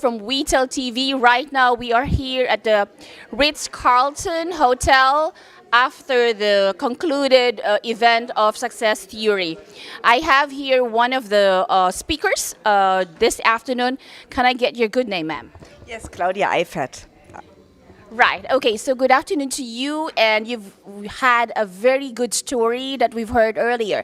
from WeTel TV. Right now, we are here at the Ritz Carlton Hotel after the concluded event of Success Theory. I have here one of the speakers this afternoon. Can I get your good name, ma'am? Yes, Claudia Eifert. Right. Okay. So good afternoon to you, and you've had a very good story that we've heard earlier.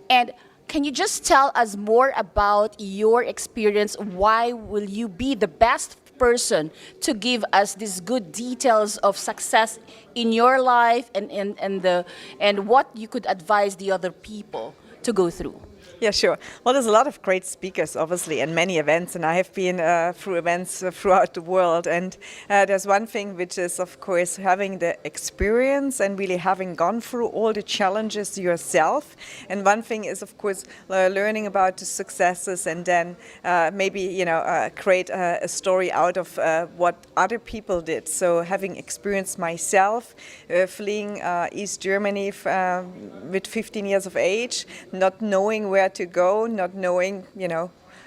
And can you just tell us more about your experience? Why will you be the best person to give us these good details of success in your life and what you could advise the other people to go through? Yeah, sure. Well, there's a lot of great speakers, obviously, and many events, and I have been through events throughout the world. And there's one thing which is, of course, having the experience and really having gone through all the challenges yourself. And one thing is, of course, learning about the successes and then maybe, create a story out of what other people did. So having experienced myself fleeing East Germany with 15 years of age, not knowing where to go, not knowing,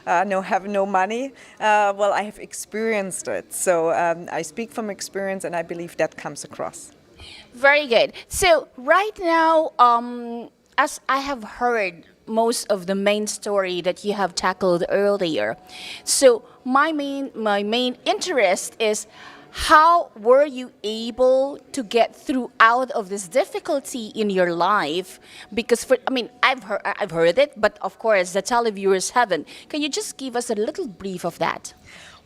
have no money. Well, I have experienced it. So I speak from experience, and I believe that comes across. Very good. So right now, as I have heard most of the main story that you have tackled earlier, so my main interest is, how were you able to get through out of this difficulty in your life? Because I've heard it, but of course the televiewers haven't. Can you just give us a little brief of that?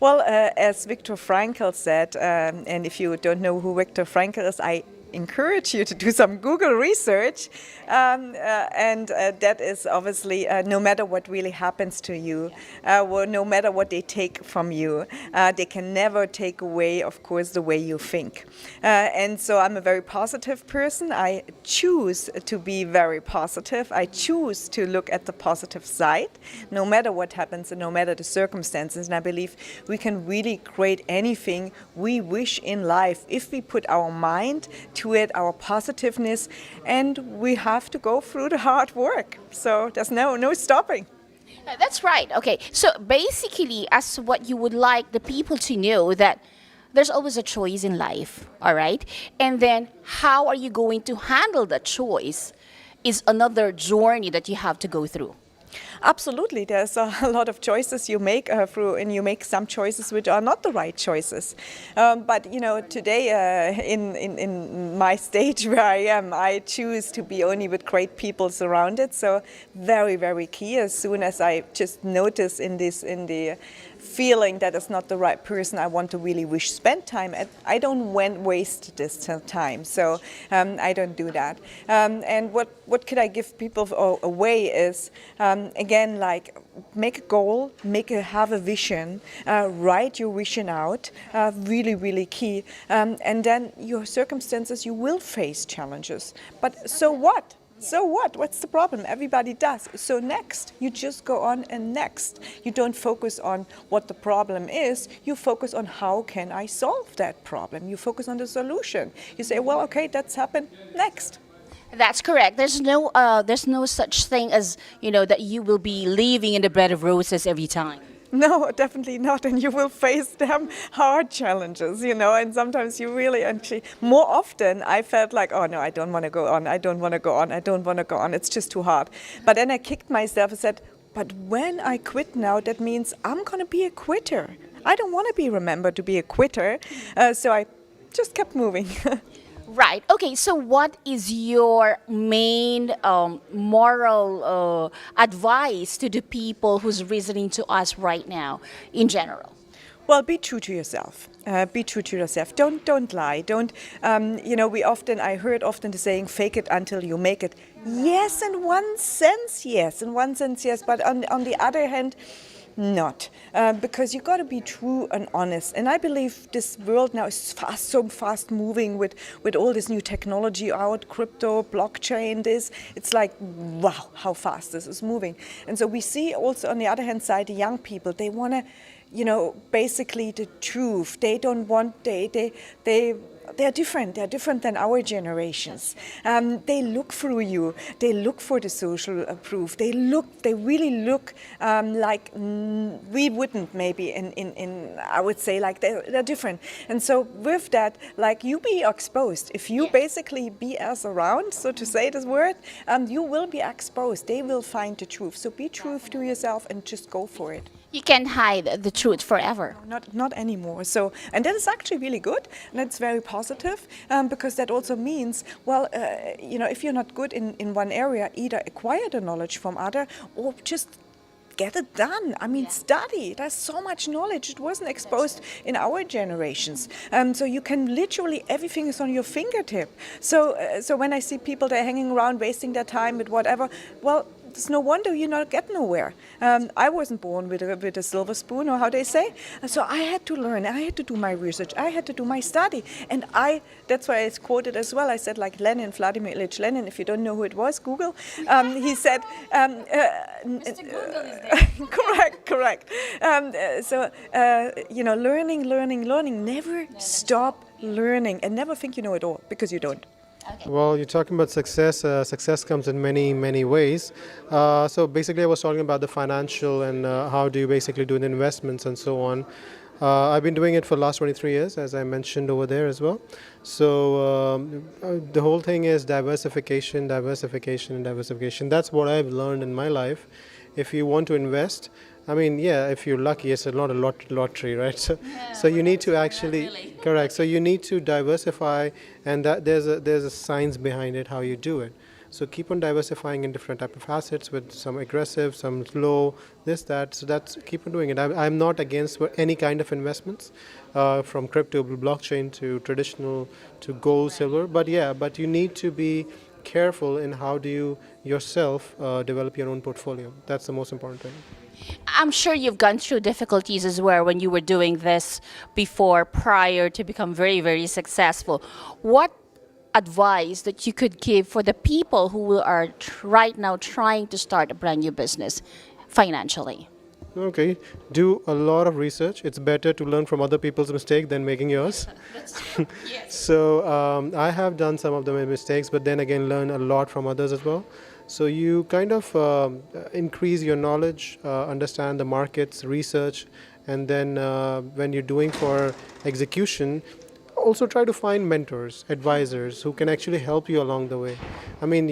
Well, as Viktor Frankl said, and if you don't know who Viktor Frankl is, I encourage you to do some Google research, and that is obviously no matter what really happens to you, or no matter what they take from you, they can never take away, of course, the way you think. And so I'm a very positive person. I choose to be very positive. I choose to look at the positive side, no matter what happens and no matter the circumstances. And I believe we can really create anything we wish in life if we put our mind to it, our positiveness, and we have to go through the hard work. So there's no stopping. That's right. Okay. So basically, as what you would like the people to know, that there's always a choice in life, all right? And then how are you going to handle that choice is another journey that you have to go through. Absolutely, there's a lot of choices you make and you make some choices which are not the right choices. But today in my stage where I am, I choose to be only with great people surrounded. So very, very key. As soon as I just notice in the feeling that is not the right person, I want to really spend time. I don't waste this time, so I don't do that. And what could I give people away is, again, like, make a goal, have a vision, write your vision out, really, really key. And then your circumstances, you will face challenges. But so what? So what? What's the problem? Everybody does. So next, you just go on and next. You don't focus on what the problem is. You focus on how can I solve that problem. You focus on the solution. You say, well, okay, that's happened. Next. That's correct. There's no such thing as, that you will be living in the bed of roses every time. No, definitely not. And you will face them hard challenges, and sometimes you really actually, more often I felt like, oh no, I don't want to go on. I don't want to go on. I don't want to go on. It's just too hard. But then I kicked myself and said, but when I quit now, that means I'm going to be a quitter. I don't want to be remembered to be a quitter. So I just kept moving. Right. Okay. So what is your main moral advice to the people who's listening to us right now in general? Well, be true to yourself. Be true to yourself. Don't lie. Don't. I heard often the saying, "Fake it until you make it." Yes, in one sense, yes. In one sense, yes. But on the other hand, not, because you got to be true and honest. And I believe this world now is so fast moving with all this new technology out, crypto, blockchain, it's like, wow, how fast this is moving. And so we see also on the other hand side, the young people, they want to, basically the truth. They don't want, they they're different. They're different than our generations. They look through you. They look for the social proof. They really look like we wouldn't maybe in I would say like they're different. And so with that, like you be exposed. If you basically be as around, so to say this word, you will be exposed. They will find the truth. So be true to yourself and just go for it. You can hide the truth forever. Not anymore. So, and that is actually really good, and it's very positive because that also means, well, if you're not good in one area, either acquire the knowledge from other or just get it done. I mean, study. There's so much knowledge. It wasn't exposed in our generations. So you can literally, everything is on your fingertip. So when I see people, they're hanging around, wasting their time with whatever, well, it's no wonder you not get nowhere. I wasn't born with a silver spoon, or how they say. So I had to learn. I had to do my research. I had to do my study. And that's why it's quoted as well. I said, like Lenin, Vladimir Ilyich Lenin, if you don't know who it was, Google. He said... Mr. Google is there. Correct. Learning. Never stop learning. And never think you know it all, because you don't. Okay. Well, you're talking about success. Success comes in many, many ways. So basically, I was talking about the financial and how do you basically do the investments and so on. I've been doing it for the last 23 years, as I mentioned over there as well. So the whole thing is diversification. That's what I've learned in my life. If you want to invest, I mean, yeah, if you're lucky, it's not a lottery, right? So you need to actually, really. correct. So you need to diversify, and that there's a science behind it, how you do it. So keep on diversifying in different type of assets with some aggressive, some slow, this, that. So that's keep on doing it. I'm not against any kind of investments, from crypto, blockchain to traditional, to gold, silver. But you need to be careful in how do you yourself develop your own portfolio. That's the most important thing. I'm sure you've gone through difficulties as well when you were doing this before, prior to become very, very successful. What advice that you could give for the people who are right now trying to start a brand new business financially? Okay, do a lot of research. It's better to learn from other people's mistakes than making yours. So I have done some of the mistakes, but then again learn a lot from others as well. So you kind of increase your knowledge, understand the markets, research, and then when you're doing for execution, also try to find mentors, advisors who can actually help you along the way. I mean,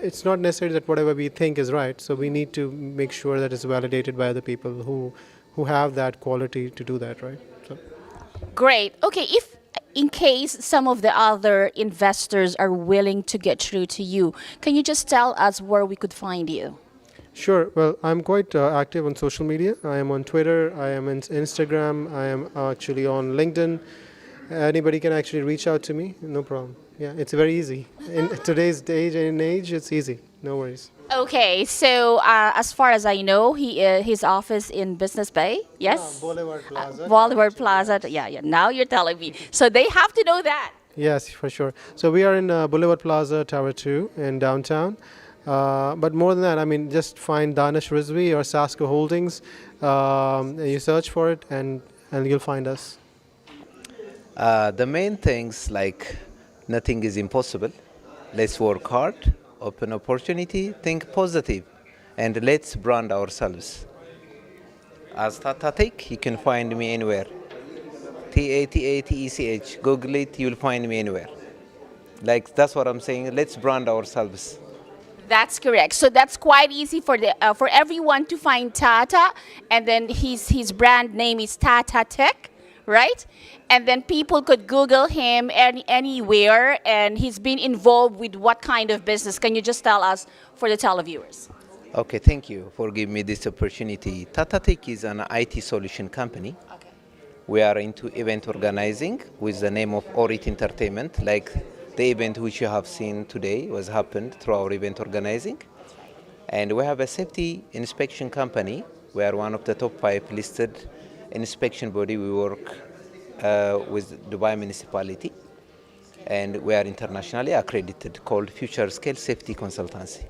it's not necessary that whatever we think is right, so we need to make sure that it's validated by other people who have that quality to do that, right? So. Great. Okay, if in case some of the other investors are willing to get through to you, can you just tell us where we could find you? Sure. Well, I'm quite active on social media. I am on Twitter, I am on Instagram, I am actually on LinkedIn. Anybody can actually reach out to me, no problem. Yeah, it's very easy. In today's age, it's easy. No worries. Okay, so as far as I know, his office in Business Bay, yes? Boulevard Plaza. Boulevard Plaza, yeah, now you're telling me. So they have to know that. Yes, for sure. So we are in Boulevard Plaza, Tower 2 in downtown. But more than that, I mean, just find Danish Rizvi or Sasko Holdings. You search for it and you'll find us. The main things, like nothing is impossible. Let's work hard, open opportunity, think positive, and let's brand ourselves. As Tatatech, you can find me anywhere. Tatatech. Google it, you'll find me anywhere. Like, that's what I'm saying. Let's brand ourselves. That's correct. So that's quite easy for everyone to find Tata, and then his brand name is Tatatech, right? And then people could Google him anywhere, and he's been involved with what kind of business? Can you just tell us for the televiewers? Okay, thank you for giving me this opportunity. Tatatech is an IT solution company. Okay. We are into event organizing with the name of Orit Entertainment, like the event which you have seen today was happened through our event organizing. And we have a safety inspection company. We are one of the top 5 listed inspection body. We work with Dubai municipality, and we are internationally accredited, called Future Scale Safety Consultancy.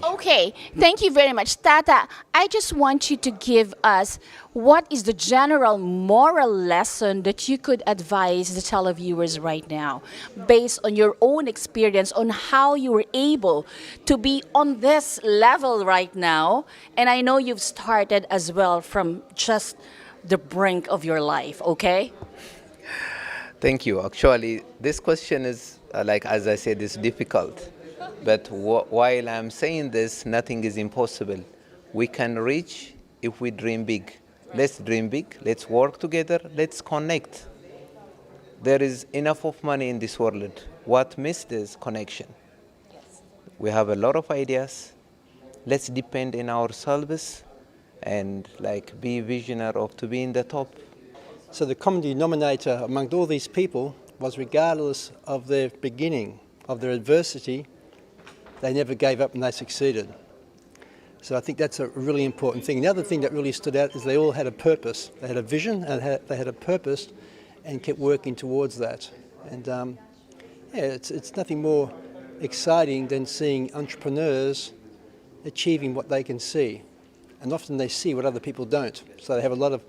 Okay, thank you very much. Tata, I just want you to give us what is the general moral lesson that you could advise the televiewers right now, based on your own experience on how you were able to be on this level right now. And I know you've started as well from just the brink of your life, okay? Thank you. Actually, this question is, like as I said, is difficult. But while I'm saying this, nothing is impossible. We can reach if we dream big. Let's dream big. Let's work together. Let's connect. There is enough of money in this world. What missed is connection. We have a lot of ideas. Let's depend in ourselves and like be visionary of to be in the top. So the common denominator among all these people was, regardless of their beginning, of their adversity, they never gave up and they succeeded. So I think that's a really important thing. The other thing that really stood out is they all had a purpose. They had a vision and they had a purpose and kept working towards that. And it's nothing more exciting than seeing entrepreneurs achieving what they can see. And often they see what other people don't. So they have a lot of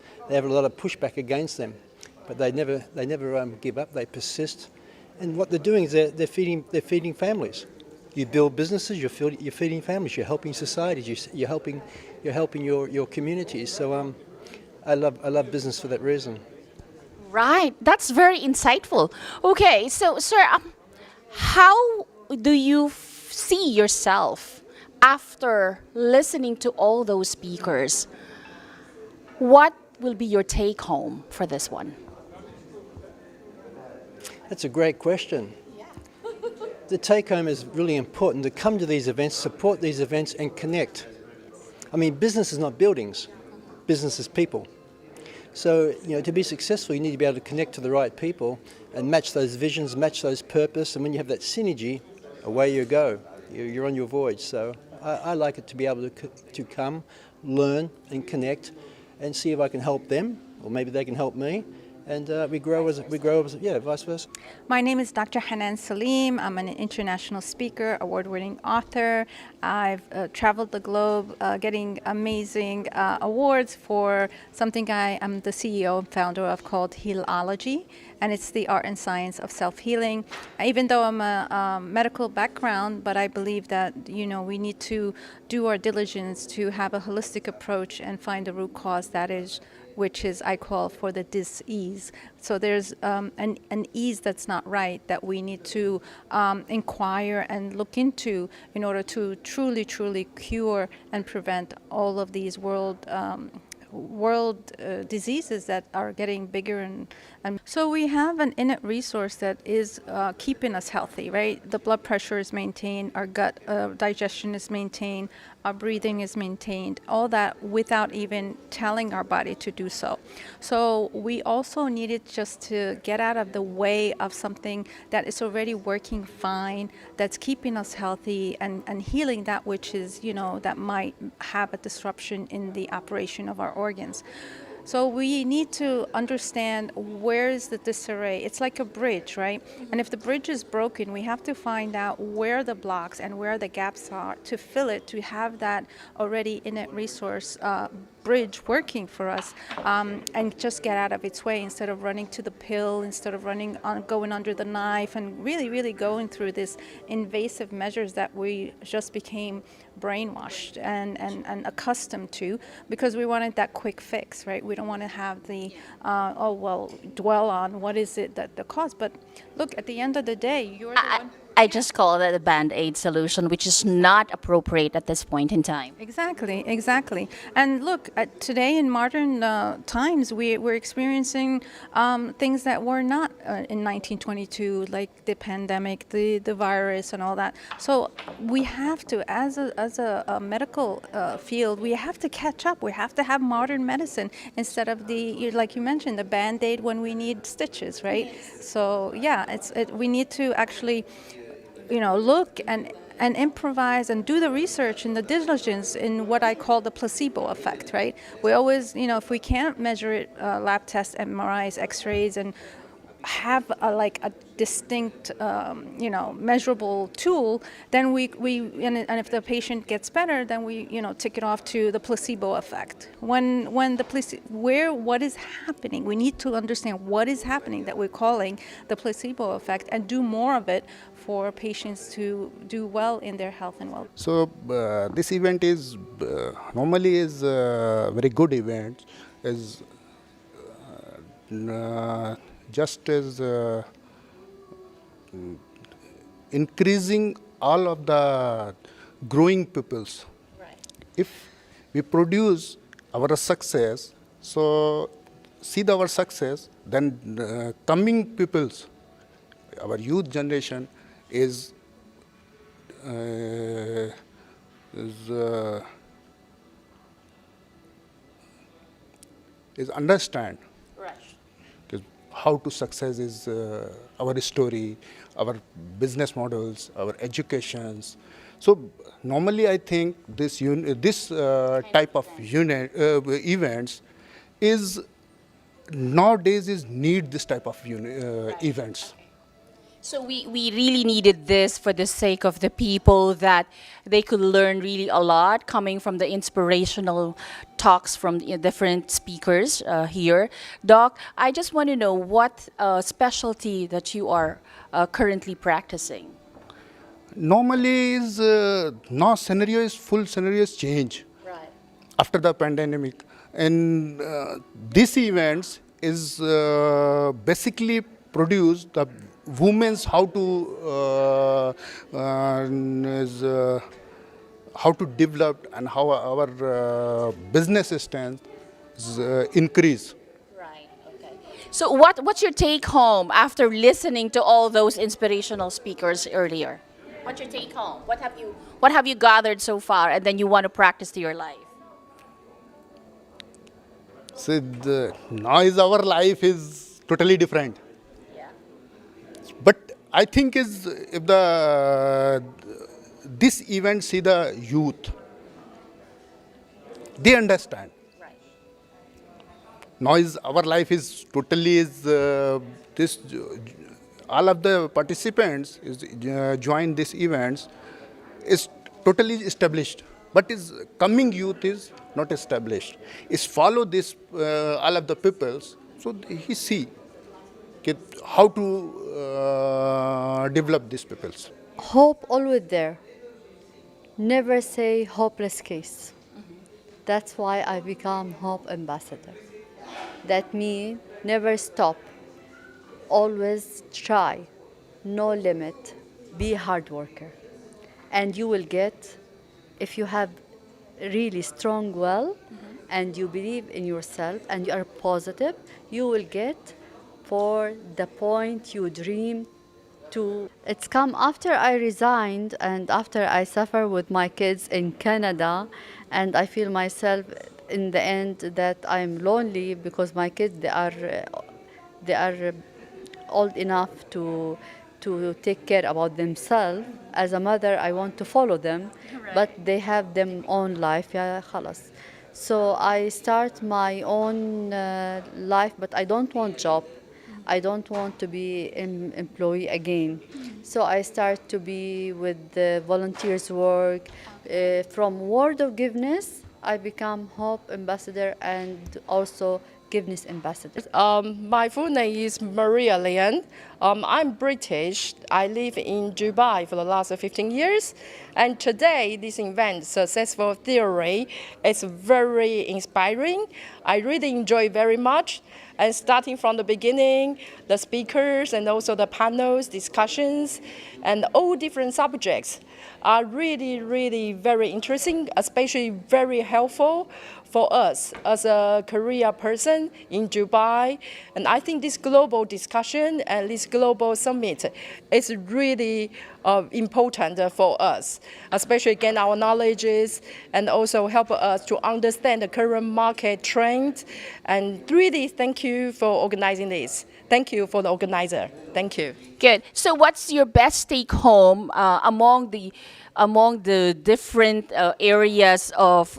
pushback against them. But they never give up. They persist. And what they're doing is they're feeding families. You build businesses, you're feeding families, you're helping societies, you're helping your communities. So I love business for that reason. Right, that's very insightful. Okay, so sir, how do you see yourself after listening to all those speakers? What will be your take home for this one? That's a great question. The take home is really important, to come to these events, support these events and connect. I mean, business is not buildings, business is people. So, to be successful, you need to be able to connect to the right people and match those visions, match those purpose. And when you have that synergy, away you go. You're on your voyage. So I like it to be able to come, learn and connect and see if I can help them, or maybe they can help me. And we grow as vice versa. My name is Dr. Hanan Salim. I'm an international speaker, award-winning author. I've traveled the globe getting amazing awards for something I am the CEO and founder of called Healology, and it's the art and science of self-healing. Even though I'm a medical background, but I believe that we need to do our diligence to have a holistic approach and find the root cause which is I call for the dis-ease. So there's an ease that's not right that we need to inquire and look into in order to truly cure and prevent all of these world diseases that are getting bigger and so we have an innate resource that is keeping us healthy, right? The blood pressure is maintained, our gut digestion is maintained, our breathing is maintained, all that without even telling our body to do so. So we also needed just to get out of the way of something that is already working fine, that's keeping us healthy and healing that which is, that might have a disruption in the operation of our organs. So we need to understand where is the disarray. It's like a bridge, right? And if the bridge is broken, we have to find out where the blocks and where the gaps are to fill it, to have that already innate resource bridge working for us, and just get out of its way instead of running to the pill, instead of going under the knife and really going through this invasive measures that we just became brainwashed and accustomed to because we wanted that quick fix, right? We don't want to have the, dwell on what is it that the cause. But look, at the end of the day, you're the one. I just call that a Band-Aid solution, which is not appropriate at this point in time. Exactly. And look, today in modern times, we're experiencing things that were not in 1922, like the pandemic, the virus, and all that. So we have to, as a medical field, we have to catch up. We have to have modern medicine instead of like you mentioned, the Band-Aid when we need stitches, right? Yes. So yeah, we need to actually look and improvise and do the research and the diligence in what I call the placebo effect, right? We always, if we can't measure it, lab tests, MRIs, X-rays, and have like a distinct, measurable tool, then and if the patient gets better, then we, tick it off to the placebo effect. When what is happening, we need to understand what is happening that we're calling the placebo effect, and do more of it for patients to do well in their health and well. So this event is normally is a very good event. Is just as increasing all of the growing peoples. Right. If we produce our success, so see our success, then coming peoples, our youth generation is understand Right. how to success is our story, our business models, our educations. So normally I think this type of events is nowadays is need this type of events. So we really needed this for the sake of the people, that they could learn really a lot coming from the inspirational talks from the different speakers here. Doc, I just want to know what specialty that you are currently practicing. Normally is now scenario is full scenario is change Right. after the pandemic, and these events is basically produce the women's how to develop and how our business strength is, increase. Right. Okay. So what's your take home after listening to all those inspirational speakers earlier? What's your take home? What have you gathered so far, and then you want to practice to your life? So now is our life is totally different. Yeah. But I think is if this event see the youth, they understand. Right. Now is our life is totally is this all of the participants is join these events is totally established, but is coming youth is not established. Is follow this all of the peoples, so he see how to develop these peoples. Hope always there. Never say hopeless case. That's why I become Hope Ambassador. That means never stop. Always try. No limit. Be a hard worker. And you will get, if you have really strong will and you believe in yourself and you are positive, you will get for the point you dream to. It's come after I resigned and after I suffer with my kids in Canada, and I feel myself in the end that I'm lonely because my kids they are old enough to take care about themselves. As a mother, I want to follow them, but they have their own life. Yeah, خلاص. So I start my own life, but I don't want job. I don't want to be an employee again. So I start to be with the volunteers work. From word of giveness, I become Hope Ambassador and also Giveness Ambassador. My full name is Maria Lian. I'm British. I live in Dubai for the last 15 years. And today, this event, Successful Theory, is very inspiring. I really enjoy very much. And starting from the beginning, the speakers and also the panels, discussions, and all different subjects are really, really very interesting, especially very helpful for us as a career person in Dubai. And I think this global discussion and this global summit is really important for us, especially gain our knowledges and also help us to understand the current market trend. And really thank you for organizing this. Thank you for the organizer. Thank you. Good. So what's your best take home among the among the different areas of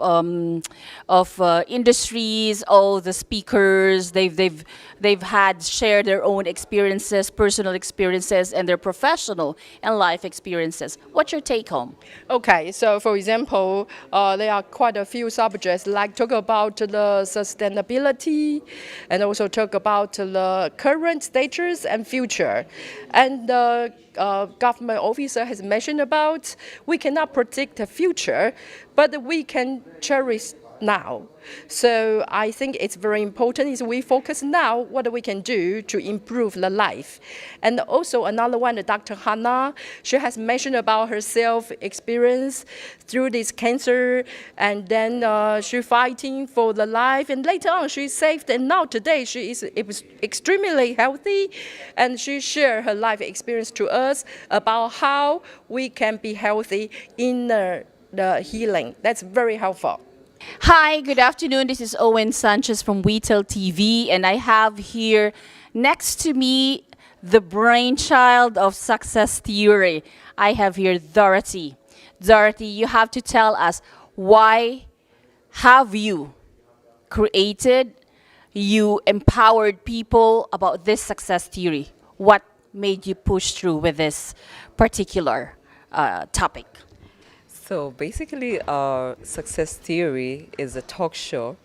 industries. All the speakers, they've had shared their own experiences, personal experiences, and their professional and life experiences. What's your take home? Okay, so for example, there are quite a few subjects like talk about the sustainability and also talk about the current status and future. And the government officer has mentioned about we cannot predict the future, but we can cherish now. So I think it's very important is we focus now what we can do to improve the life. And also another one, Dr. Hannah, she has mentioned about herself experience through this cancer, and then she fighting for the life, and later on she saved, and now today she is extremely healthy, and she shared her life experience to us about how we can be healthy in the healing. That's very helpful. Hi, good afternoon. This is Owen Sanchez from WeTel TV, and I have here next to me the brainchild of success theory. I have here Dorothy. Dorothy, you have to tell us, why have you created, you empowered people about this success theory? What made you push through with this particular topic? So basically, our success theory is a talk show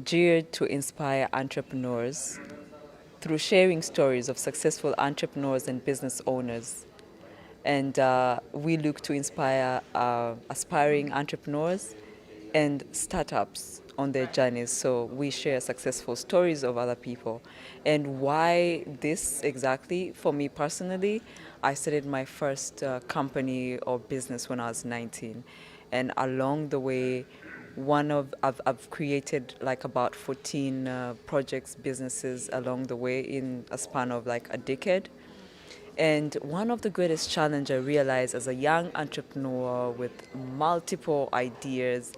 geared to inspire entrepreneurs through sharing stories of successful entrepreneurs and business owners. And we look to inspire aspiring entrepreneurs and startups on their journeys. So we share successful stories of other people. And why this exactly? For me personally, I started my first company or business when I was 19. And along the way, I've created like about 14 projects, businesses along the way in a span of like a decade. And one of the greatest challenges I realized as a young entrepreneur with multiple ideas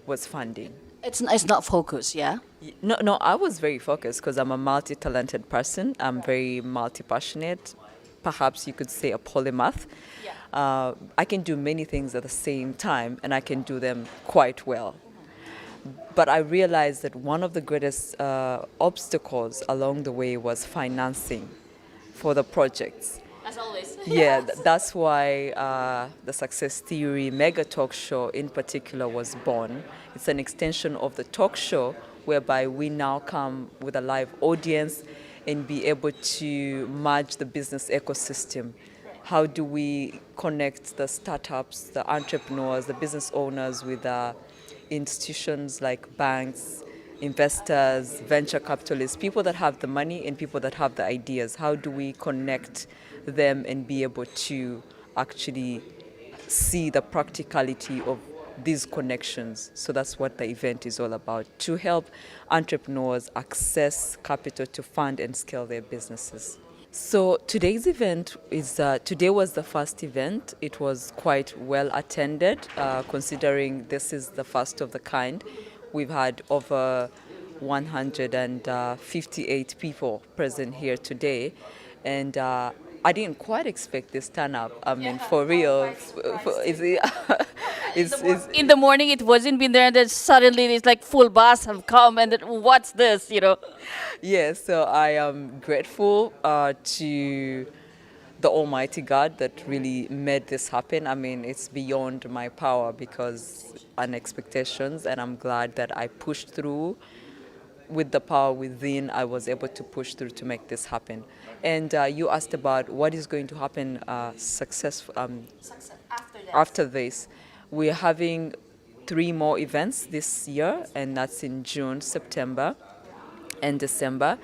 was funding. It's not focused, yeah? No, I was very focused because I'm a multi-talented person. I'm very multi-passionate. Perhaps you could say a polymath. Yeah. I can do many things at the same time, and I can do them quite well. But I realized that one of the greatest obstacles along the way was financing for the projects. As always. Yeah, that's why the Success Theory Mega Talk Show in particular was born. It's an extension of the talk show whereby we now come with a live audience and be able to merge the business ecosystem. How do we connect the startups, the entrepreneurs, the business owners with institutions like banks, investors, venture capitalists, people that have the money and people that have the ideas? How do we connect them and be able to actually see the practicality of these connections? So that's what the event is all about, to help entrepreneurs access capital to fund and scale their businesses. So today's event today was the first event. It was quite well attended, considering this is the first of the kind. We've had over 158 people present here today, and I didn't quite expect this turnout. I mean, for real. In the morning, it wasn't been there, and then suddenly it's like full bus have come, and then, what's this, you know? Yes, so I am grateful to the Almighty God that really made this happen. I mean, it's beyond my power because and expectations, and I'm glad that I pushed through. With the power within, I was able to push through to make this happen. And you asked about what is going to happen after this. We're having 3 more events this year, and that's in June, September, and December.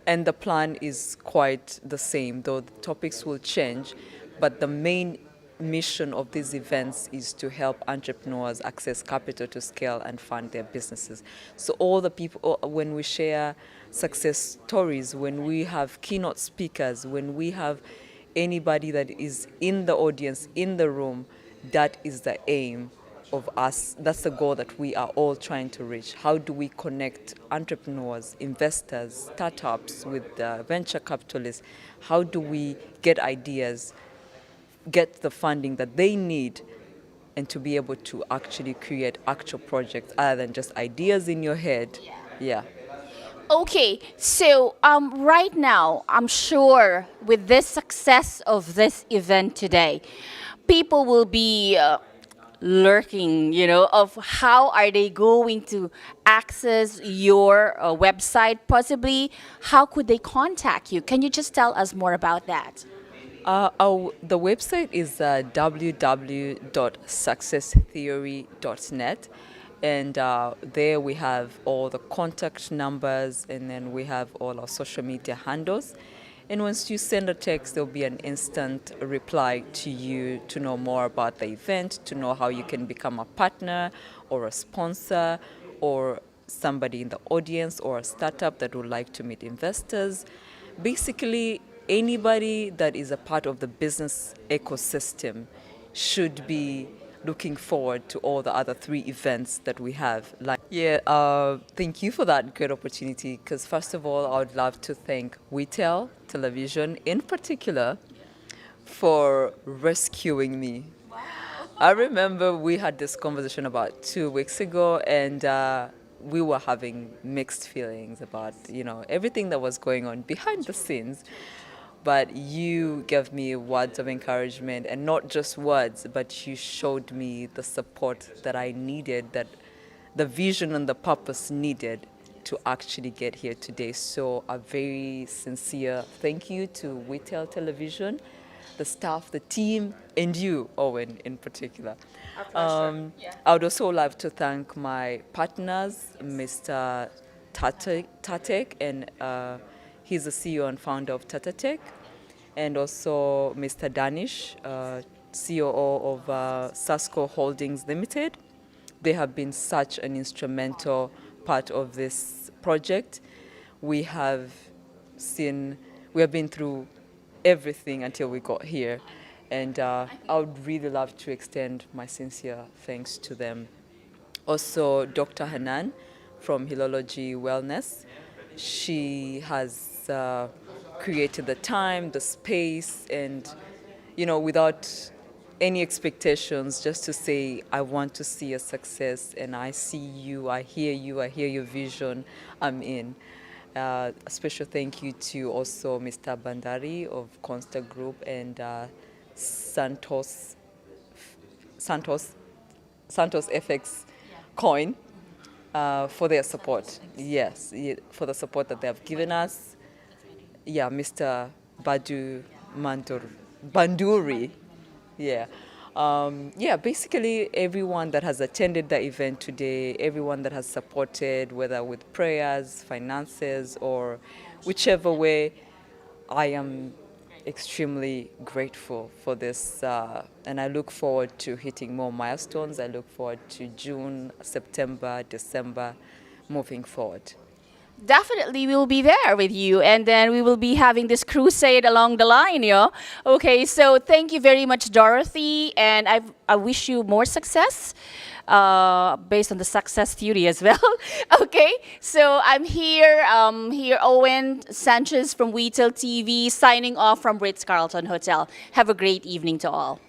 And the plan is quite the same, though the topics will change. But the main mission of these events is to help entrepreneurs access capital to scale and fund their businesses. So all the people, when we share success stories, when we have keynote speakers, when we have anybody that is in the audience, in the room, that is the aim of us. That's the goal that we are all trying to reach. How do we connect entrepreneurs, investors, startups with venture capitalists? How do we get ideas get the funding that they need and to be able to actually create actual projects other than just ideas in your head. Yeah. Okay, so right now, I'm sure with this success of this event today, people will be lurking, of how are they going to access your website possibly? How could they contact you? Can you just tell us more about that? The website is www.successtheory.net, and there we have all the contact numbers, and then we have all our social media handles. And once you send a text, there'll be an instant reply to you to know more about the event, to know how you can become a partner or a sponsor or somebody in the audience or a startup that would like to meet investors. Basically, anybody that is a part of the business ecosystem should be looking forward to all the other 3 events that we have. Thank you for that great opportunity, because first of all, I would love to thank WeTel Television in particular for rescuing me. I remember we had this conversation about 2 weeks ago, and we were having mixed feelings about, everything that was going on behind the scenes. But you gave me words of encouragement, and not just words, but you showed me the support that I needed, that the vision and the purpose needed to actually get here today. So a very sincere thank you to WeTel Television, the staff, the team, and you, Owen, in particular. I would also like to thank my partners, Mr. Tatek, and he's the CEO and founder of Tatatech, and also Mr. Danish, COO of Sasco Holdings Limited. They have been such an instrumental part of this project. We have been through everything until we got here, and I would really love to extend my sincere thanks to them. Also, Dr. Hanan from Hilology Wellness. She has created the time, the space, and, without any expectations, just to say, I want to see a success, and I see you, I hear your vision, I'm in. A special thank you to also Mr. Bandari of Consta Group and Santos FX Coin for their support. Yes, for the support that they have given us. Yeah, Mr. Banduri. Yeah. Basically everyone that has attended the event today, everyone that has supported, whether with prayers, finances, or whichever way, I am extremely grateful for this, and I look forward to hitting more milestones. I look forward to June, September, December, moving forward. Definitely, we will be there with you, and then we will be having this crusade along the line, Okay, so thank you very much, Dorothy, and I wish you more success, based on the success theory as well. Okay, so I'm here, Owen Sanchez from WeTel TV, signing off from Ritz Carlton Hotel. Have a great evening to all.